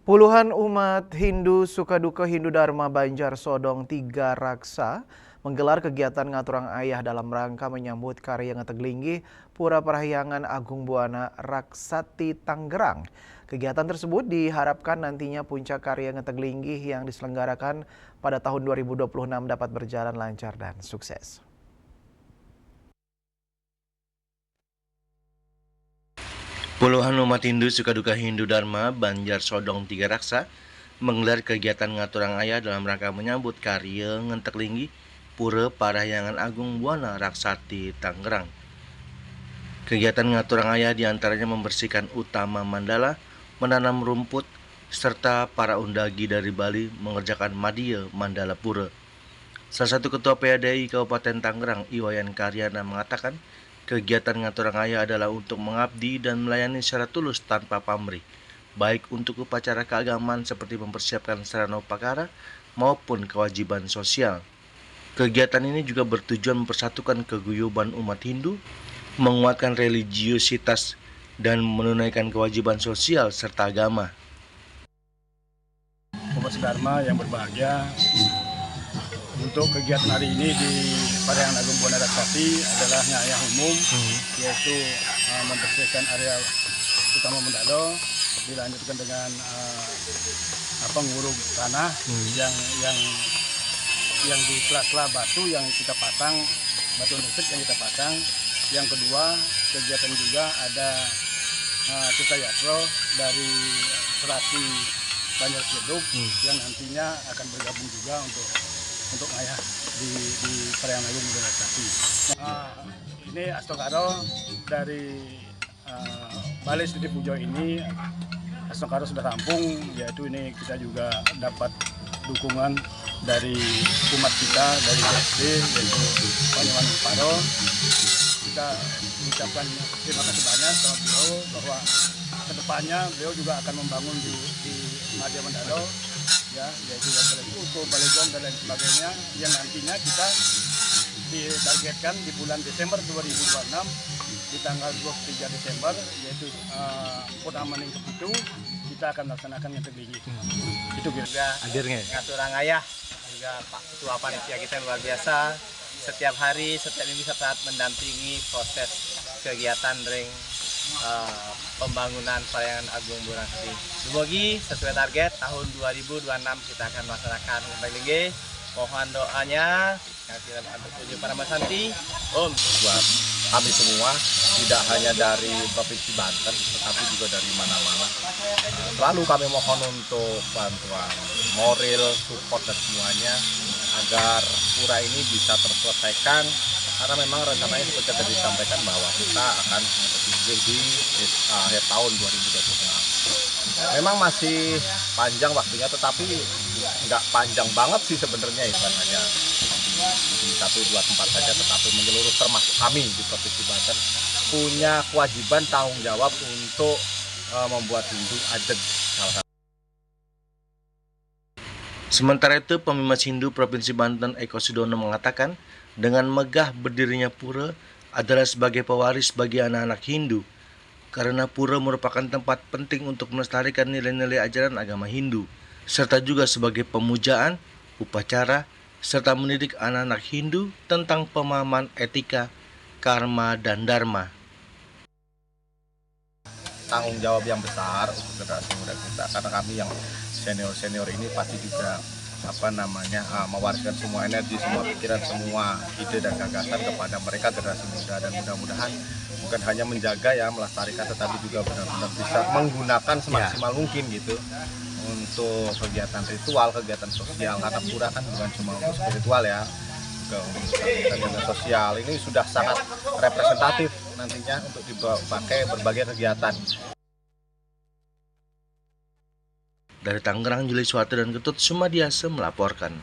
Puluhan umat Hindu Sukaduka Hindu Dharma Banjar Sodong Tiga Raksa menggelar kegiatan ngaturang ayah dalam rangka menyambut karya Ngeteglinggi Pura Parahyangan Agung Buana Raksati Tanggerang. Kegiatan tersebut diharapkan nantinya puncak karya Ngeteglinggi yang diselenggarakan pada tahun 2026 dapat berjalan lancar dan sukses. Puluhan umat Hindu Sukaduka Hindu Dharma Banjar Sodong Tiga Raksa menggelar kegiatan ngaturang ayah dalam rangka menyambut karya Ngeteglinggi Pura Parahyangan Agung Buana Raksati Tanggerang. Kegiatan ngaturang ayah diantaranya membersihkan utama mandala, menanam rumput, serta para undagi dari Bali mengerjakan madya mandala pura. Salah satu ketua PADI Kabupaten Tangerang, Iwayan Karyana mengatakan, kegiatan ngaturang ayah adalah untuk mengabdi dan melayani secara tulus tanpa pamrih, baik untuk upacara keagamaan seperti mempersiapkan sarana upakara maupun kewajiban sosial. Kegiatan ini juga bertujuan mempersatukan keguyuban umat Hindu, menguatkan religiusitas, dan menunaikan kewajiban sosial serta agama. Umat Dharma yang berbahagia, untuk kegiatan hari ini di Parahyangan Agung Buana Raksati adalah ngayah umum, yaitu membersihkan area utama mandala, dilanjutkan dengan nguruk tanah yang di sela-sela batu yang kita pasang, batu andesit yang kita pasang. Yang kedua, kegiatan juga ada Tirtayatro dari Serati Banjar Sledug yang nantinya akan bergabung juga untuk ngayah di Parahyangan Agung Buana Raksati. Ini Astokaro dari Balai Studi Pujo ini, Astokaro sudah rampung, yaitu ini kita juga dapat dukungan dari umat kita, dari BSD, yaitu Panyaman Paro. Kita mengucapkan terima kasih banyak sama beliau bahwa kedepannya beliau juga akan membangun di Madya Mandala, ya, yaitu Balai Uko, Balai Gom dan lain sebagainya, yang nantinya kita ditargetkan di bulan Desember 2026, di tanggal 23 Desember, yaitu Purnama Ning Kepitu, kita akan melaksanakan Ngeteglinggi. Itu juga ngaturang ayah, juga Pak Ketua Panitia kita yang luar biasa. Setiap hari, setiap minggu saat mendampingi proses kegiatan ring pembangunan Parahyangan Agung Buana Raksati. Semoga sesuai target tahun 2026 kita akan melaksanakan Ngeteglinggi. Mohon doanya yang tidak untuk puji para Masanti. Buat kami semua, tidak hanya dari Provinsi Banten, tetapi juga dari mana-mana. Selalu kami mohon untuk bantuan moral, support dan semuanya agar pura ini bisa terselesaikan, karena memang rencananya seperti tadi disampaikan bahwa kita akan Ngeteglinggi di akhir tahun 2026. Memang masih panjang waktunya, tetapi nggak panjang banget sih sebenarnya, bukan hanya di 1-2 tempat saja, tetapi menyeluruh, termasuk kami di Provinsi Banten punya kewajiban tanggung jawab untuk membuat Hindu adat. Sementara itu, Pemimas Hindu Provinsi Banten Eko Sudono mengatakan, dengan megah berdirinya pura adalah sebagai pewaris bagi anak-anak Hindu, karena pura merupakan tempat penting untuk melestarikan nilai-nilai ajaran agama Hindu, serta juga sebagai pemujaan, upacara, serta mendidik anak-anak Hindu tentang pemahaman etika, karma, dan dharma. Tanggung jawab yang besar untuk generasi muda kita, karena kami yang senior ini pasti juga mewariskan semua energi, semua pikiran, semua ide dan gagasan kepada mereka generasi muda, dan mudah-mudahan bukan hanya menjaga ya, melestarikan, tetapi juga benar-benar bisa menggunakan semaksimal mungkin gitu untuk kegiatan ritual, kegiatan sosial, karena pura kan bukan cuma untuk spiritual ya, juga untuk kegiatan sosial. Ini sudah sangat representatif nantinya untuk dipakai berbagai kegiatan. Dari Tangerang, Juli Suwati dan Ketut Sumadiasa melaporkan.